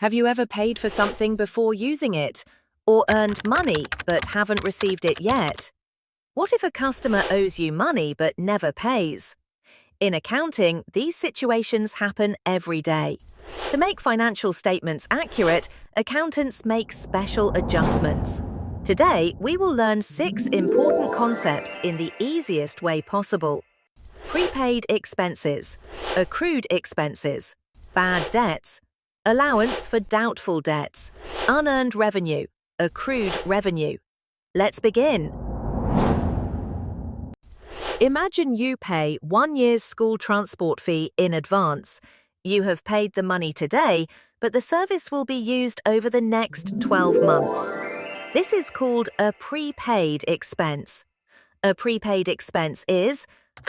Have you ever paid for something before using it, or earned money but haven't received it yet? What if a customer owes you money but never pays? In accounting, these situations happen every day. To make financial statements accurate, accountants make special adjustments. Today, we will learn 6 important concepts in the easiest way possible. Prepaid expenses, accrued expenses, bad debts, allowance for doubtful debts, unearned revenue, accrued revenue. Let's begin. Imagine you pay 1 year's school transport fee in advance. You have paid the money today, but the service will be used over the next 12 months. This is called a prepaid expense. A prepaid expense is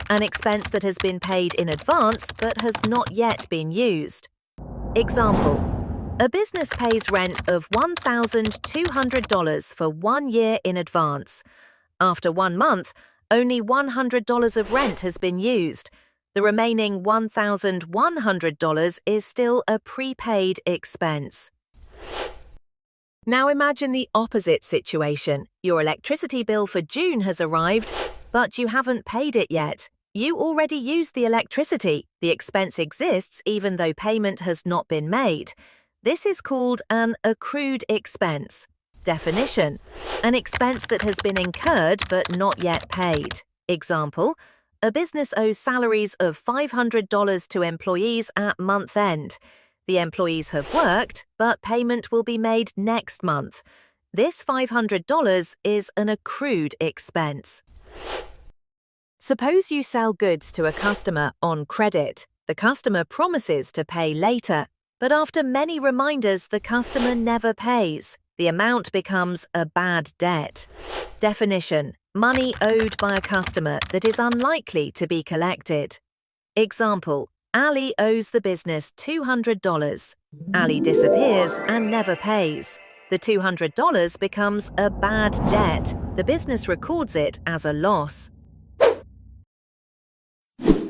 an expense that has been paid in advance but has not yet been used. Example: a business pays rent of $1,200 for 1 year in advance. After 1 month, only $100 of rent has been used. The remaining $1,100 is still a prepaid expense. Now imagine the opposite situation. Your electricity bill for June has arrived, but you haven't paid it yet. You already used the electricity. The expense exists even though payment has not been made. This is called an accrued expense. Definition: an expense that has been incurred but not yet paid. Example: a business owes salaries of $500 to employees at month end. The employees have worked, but payment will be made next month. This $500 is an accrued expense. Suppose you sell goods to a customer on credit. The customer promises to pay later, but after many reminders, the customer never pays. The amount becomes a bad debt. Definition: money owed by a customer that is unlikely to be collected. Example: Ali owes the business $200. Ali disappears and never pays. The $200 becomes a bad debt. The business records it as a loss.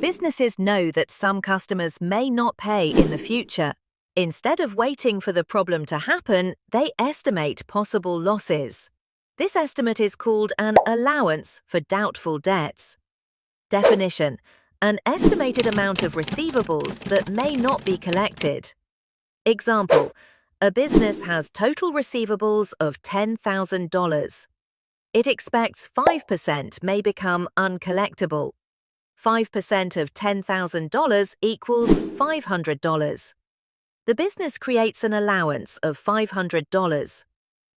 Businesses know that some customers may not pay in the future. Instead of waiting for the problem to happen, they estimate possible losses. This estimate is called an allowance for doubtful debts. Definition: an estimated amount of receivables that may not be collected. Example: a business has total receivables of $10,000. It expects 5% may become uncollectible. 5% of $10,000 equals $500. The business creates an allowance of $500.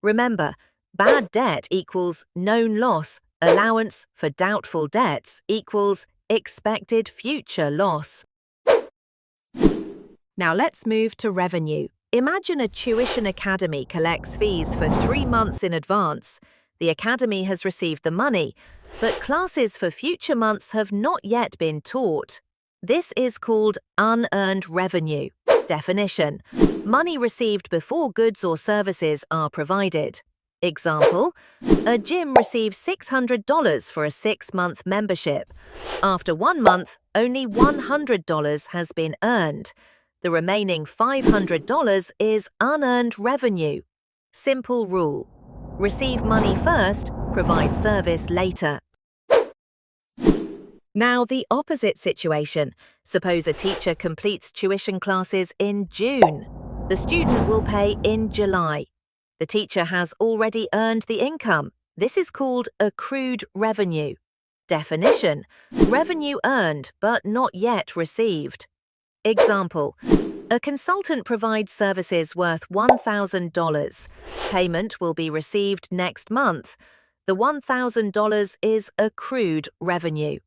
Remember, bad debt equals known loss, allowance for doubtful debts equals expected future loss. Now let's move to revenue. Imagine a tuition academy collects fees for 3 months in advance. The academy has received the money, but classes for future months have not yet been taught. This is called unearned revenue. Definition: money received before goods or services are provided. Example: a gym receives $600 for a 6-month membership. After 1 month, only $100 has been earned. The remaining $500 is unearned revenue. Simple rule: receive money first, provide service later. Now the opposite situation. Suppose a teacher completes tuition classes in June. The student will pay in July. The teacher has already earned the income. This is called accrued revenue. Definition: revenue earned but not yet received. Example: a consultant provides services worth $1,000. Payment will be received next month. The $1,000 is accrued revenue.